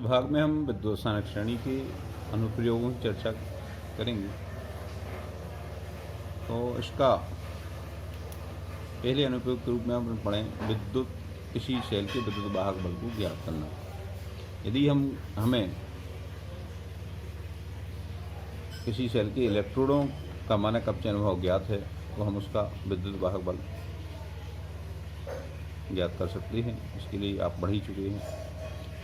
भाग में हम विद्युत रसायन श्रेणी के अनुप्रयोगों की चर्चा करेंगे। तो इसका पहले अनुप्रयोग के रूप में हम पढ़ें विद्युत किसी सेल के विद्युत वाहक बल को ज्ञात करना। यदि हमें किसी सेल के इलेक्ट्रोडों का मानक अपचयन भाव ज्ञात है तो हम उसका विद्युत वाहक बल ज्ञात कर सकते हैं। इसके लिए आप पढ़ ही चुके हैं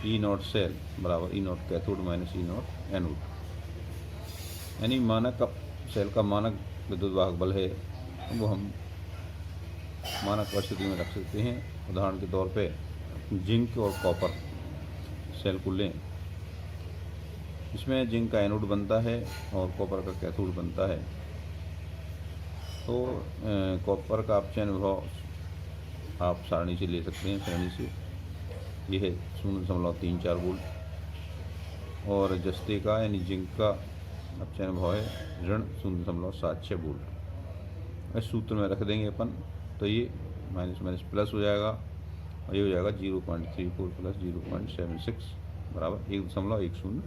ई नॉट सेल बराबर E naught cathode minus E naught anode, यानी मानक सेल का मानक विद्युत वाहक बल है वो हम मानक परिस्थिति में रख सकते हैं। उदाहरण के तौर पे जिंक और कॉपर सेल को लें, इसमें जिंक का एनोड बनता है और कॉपर का कैथोड बनता है। तो कॉपर का अपचयन विभव आप सारणी से ले सकते हैं, श्रेणी से, यह है 0.34 वोल्ट, और जस्ते का यानी जिंक का अपचयन भाव है ऋण 0.76 वोल्ट। इस सूत्र में रख देंगे अपन तो ये माइनस माइनस प्लस हो जाएगा और ये हो जाएगा 0.34 प्लस 0.76 बराबर 1.10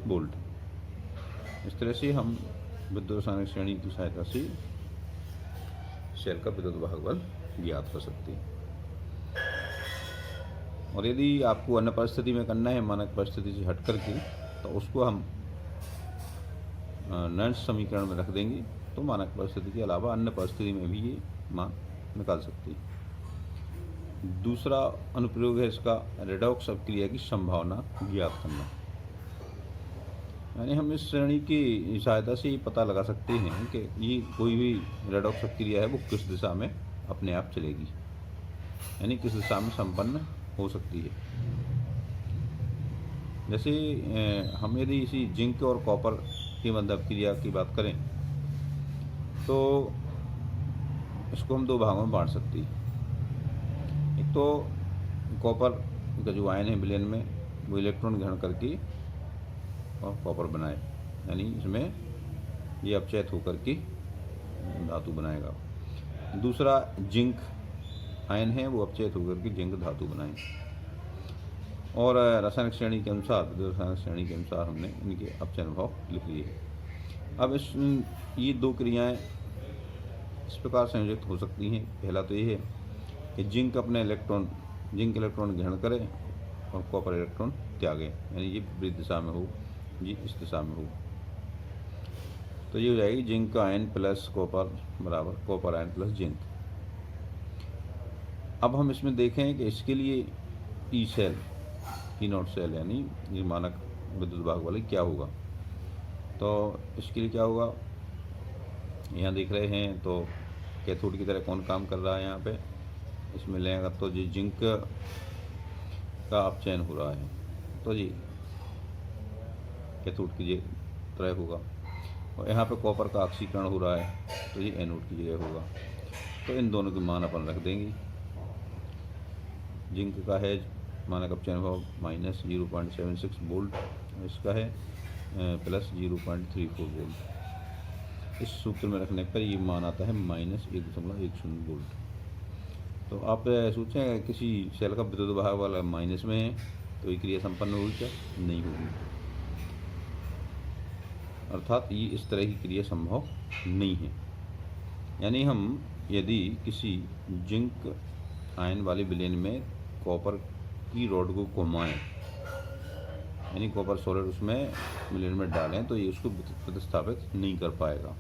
वोल्ट। इस तरह से हम विद्युत रसायनिक श्रेणी की सहायता से सेल का विद्युत वाहक बल ज्ञात कर सकते हैं। और यदि आपको अन्य परिस्थिति में करना है मानक परिस्थिति से हट करके, तो उसको हम नैन्स समीकरण में रख देंगे तो मानक परिस्थिति के अलावा अन्य परिस्थिति में भी ये मान निकाल सकते हैं। दूसरा अनुप्रयोग है इसका रेडॉक्स अपक्रिया की संभावना ज्ञात करना, यानी हम इस श्रेणी की सहायता से ये पता लगा सकते हैं कि ये कोई भी रेडॉक्स अपक्रिया है वो किस दिशा में अपने आप चलेगी, यानी किस दिशा में संपन्न हो सकती है। जैसे हम यदि इसी जिंक और कॉपर की मध्य अपक्रिया की बात करें तो इसको हम दो भागों में बांट सकते हैं। एक तो कॉपर का जो आयन है विलयन में वो इलेक्ट्रॉन ग्रहण करके और कॉपर बनाए, यानी इसमें ये अपचयित होकर के धातु बनाएगा। दूसरा जिंक आयन है वो अपचयित होकर के जिंक धातु बनाए। और रासायनिक श्रेणी के अनुसार विद्युत रासायनिक श्रेणी के अनुसार हमने इनके अपचयन भाव लिख लिए। अब ये दो क्रियाएं इस प्रकार संयोजित हो सकती हैं। पहला तो ये है कि जिंक इलेक्ट्रॉन ग्रहण करे और कॉपर इलेक्ट्रॉन त्यागे, यानी ये विपरीत दिशा में हो, ये इस दिशा में हो। तो ये हो जाएगी जिंक आयन प्लस कॉपर बराबर कॉपर आयन प्लस जिंक। अब हम इसमें देखें कि इसके लिए E cell E naught cell यानी ये मानक विद्युत वाहक बल क्या होगा। तो इसके लिए क्या होगा, यहाँ देख रहे हैं तो कैथोड की तरह कौन काम कर रहा है यहाँ पे, इसमें लेंगे तो जी जिंक का अपचयन हो रहा है तो जी कैथोड की तरह होगा, और यहाँ पे कॉपर का ऑक्सीकरण हो रहा है तो ये एनोड की जगह होगा। तो इन दोनों के मान अपन रख देंगे। जिंक का है मानक अपचयन भाव माइनस 0.76 वोल्ट, इसका है प्लस 0.34 वोल्ट। इस सूत्र में रखने पर ये मान आता है माइनस 1.10 वोल्ट। तो आप सोचें किसी सेल का विद्युत वाहक वाला माइनस में है तो ये क्रिया संपन्न होगी क्या? नहीं होगी, अर्थात ये इस तरह की क्रिया संभव नहीं है। यानी हम यदि किसी जिंक आयन वाले विलयन में कॉपर की रॉड को घुमाएं, यानी कॉपर सॉलिड उसमें विलयन में डालें तो ये उसको प्रतिस्थापित नहीं कर पाएगा।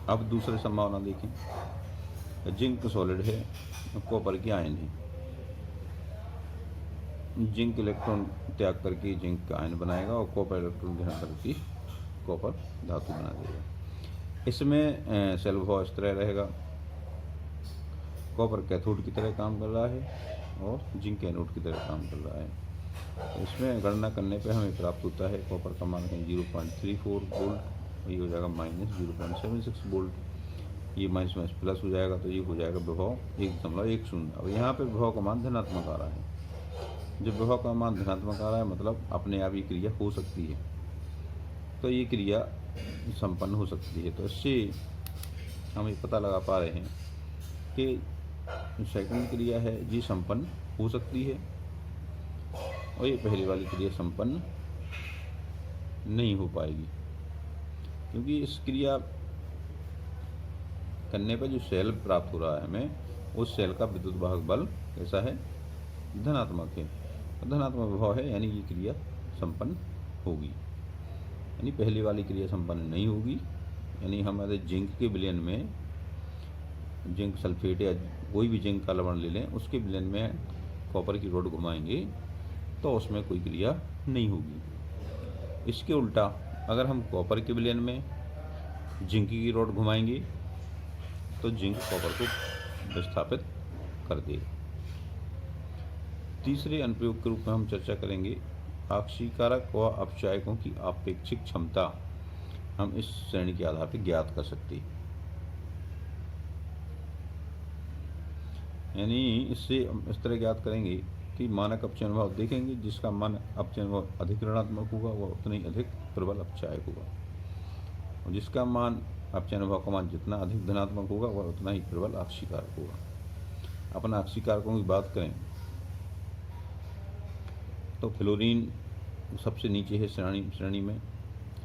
अब दूसरी संभावना देखें, जिंक सॉलिड है, कॉपर की आयन है, जिंक इलेक्ट्रॉन त्याग करके जिंक आयन बनाएगा और कॉपर इलेक्ट्रॉन ग्रहण करके कॉपर धातु बना देगा। इसमें सेल विभव इस तरह रहेगा, कॉपर कैथोड की तरह काम कर रहा है और जिंक एनोड की तरह काम कर रहा है। तो इसमें गणना करने पे हमें प्राप्त होता है कॉपर का मान है 0.34 वोल्ट, ये हो जाएगा माइनस 0.76 वोल्ट, ये माइनस माइनस प्लस हो जाएगा तो ये हो जाएगा विभव 1.10। अब यहाँ पे विभव का मान धनात्मक आ रहा है। जब विभव का मान धनात्मक आ रहा है मतलब अपने आप ये क्रिया हो सकती है, तो ये क्रिया संपन्न हो सकती है। तो इससे हम ये पता लगा पा रहे हैं कि सेकंड क्रिया है ये संपन्न हो सकती है और ये पहली वाली क्रिया संपन्न नहीं हो पाएगी, क्योंकि इस क्रिया करने पर जो शेल प्राप्त हो रहा है हमें, उस शेल का विद्युत वाहक बल कैसा है, धनात्मक है। धनात्मक विभव है, यानी ये क्रिया संपन्न होगी। यानी पहली वाली क्रिया संपन्न नहीं होगी, यानी हम यदि जिंक के विलयन में जिंक सल्फेट या कोई भी जिंक का लवण ले लें, उसके विलयन में कॉपर की रॉड घुमाएंगे तो उसमें कोई क्रिया नहीं होगी। इसके उल्टा अगर हम कॉपर के विलयन में जिंक की रॉड घुमाएंगे तो जिंक कॉपर को विस्थापित कर देगा। तीसरे अनुप्रयोग के रूप में हम चर्चा करेंगे आक्सीकारक व अपचायकों की आपेक्षिक क्षमता हम इस श्रेणी के आधार पर ज्ञात कर सकते हैं। यानी इससे इस तरह ज्ञात करेंगे कि मानक अपचयन भाव देखेंगे, जिसका मानक अपचयन भाव अधिक ऋणात्मक होगा वह उतना ही अधिक प्रबल अपचायक होगा, और जिसका मान अपचयन भाव का मान जितना अधिक धनात्मक होगा वह उतना ही प्रबल आक्सीकारक होगा। अपन आक्सीकारकों की बात करें तो फ्लोरीन सबसे नीचे है श्रेणी में,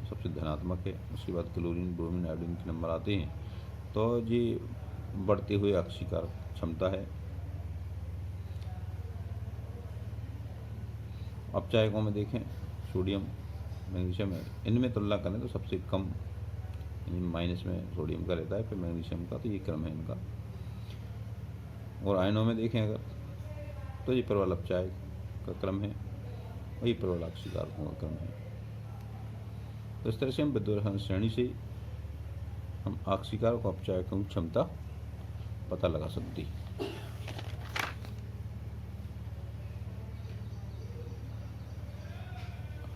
सबसे धनात्मक है। उसके बाद क्लोरीन, ब्रोमीन, आयोडीन के नंबर आते हैं। तो ये बढ़ते हुए आक्सीकारक क्षमता है। अपचायकों में देखें सोडियम, मैग्नीशियम है, इनमें तुलना करें तो सबसे कम माइनस में सोडियम का रहता है, फिर मैग्नीशियम का, तो ये क्रम है इनका। और आयनों में देखें अगर तो ये प्रबल अपचायक का क्रम है, वही प्रबल आक्सीकारकों का क्रम है। तो इस तरह से हम विद्युत श्रेणी से हम आक्सीकारक और अपचायकों की क्षमता पता लगा सकते हैं।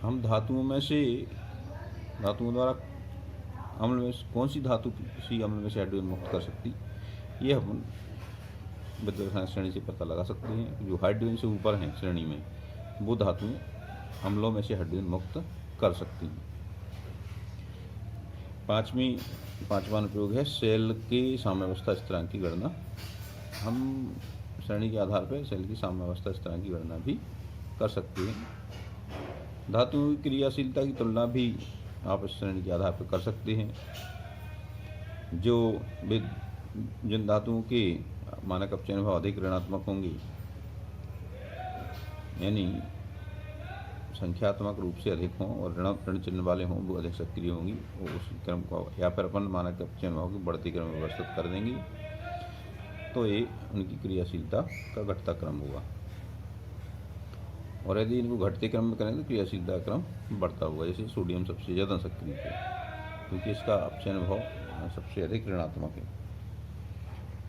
हम धातुओं द्वारा अम्ल में कौन सी धातु किसी अम्ल में से हाइड्रोजन मुक्त कर सकती, ये हम विद्युत श्रेणी से पता लगा सकते हैं। जो हाइड्रोजन से ऊपर हैं श्रेणी में, वो धातुएं अम्लों में से हाइड्रोजन मुक्त कर सकती हैं। पांचवा अनुप्रयोग है सेल की साम्यावस्था स्थिरांक की गणना। हम श्रेणी के आधार पर सेल की साम्यावस्था स्थिरांक की गणना भी कर सकते हैं। धातुओं की क्रियाशीलता की तुलना भी आप इस श्रेणी के आधार पर कर सकते हैं। जिन धातुओं के मानक अपचयन भाव अधिक ऋणात्मक होंगे, यानी संख्यात्मक रूप से अधिक हों और ऋण चिन्ह वाले हों, वो अधिक सक्रिय होंगी, और उस क्रम को या फिर अपन मानक अपचयन भाव की बढ़ती क्रम में व्यवस्थित कर देंगे, तो ये उनकी क्रियाशीलता का घटता क्रम होगा। और यदि इनको घटते क्रम में करें तो क्रियाशीलता का क्रम बढ़ता होगा। जैसे सोडियम सबसे ज़्यादा सक्रिय है, क्योंकि इसका अपचयन भाव सबसे अधिक ऋणात्मक है।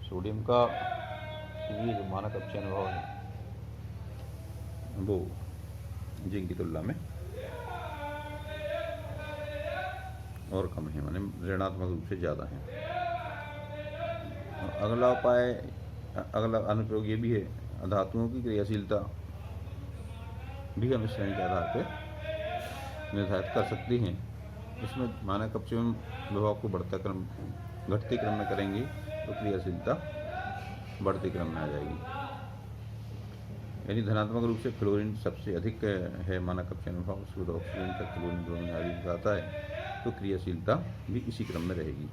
सोडियम का ये जो मानक अपचयन भाव है वो जिंक की तुलना में और कम है, माने ऋणात्मक रूप से ज़्यादा है। अगला अनुप्रयोग ये भी है, धातुओं की क्रियाशीलता भी हम इस श्रेणी के आधार पर निर्धारित कर सकते हैं। इसमें मानक अपचयन विभव को घटते क्रम में करेंगे तो क्रियाशीलता बढ़ते क्रम में आ जाएगी। यानी धनात्मक रूप से फ्लोरीन सबसे अधिक है मानक अपचयन विभव, उसके बाद ऑक्सीजन का, क्लोरीन, ब्रोमीन, आयोडीन का आता है, तो क्रियाशीलता भी इसी क्रम में रहेगी।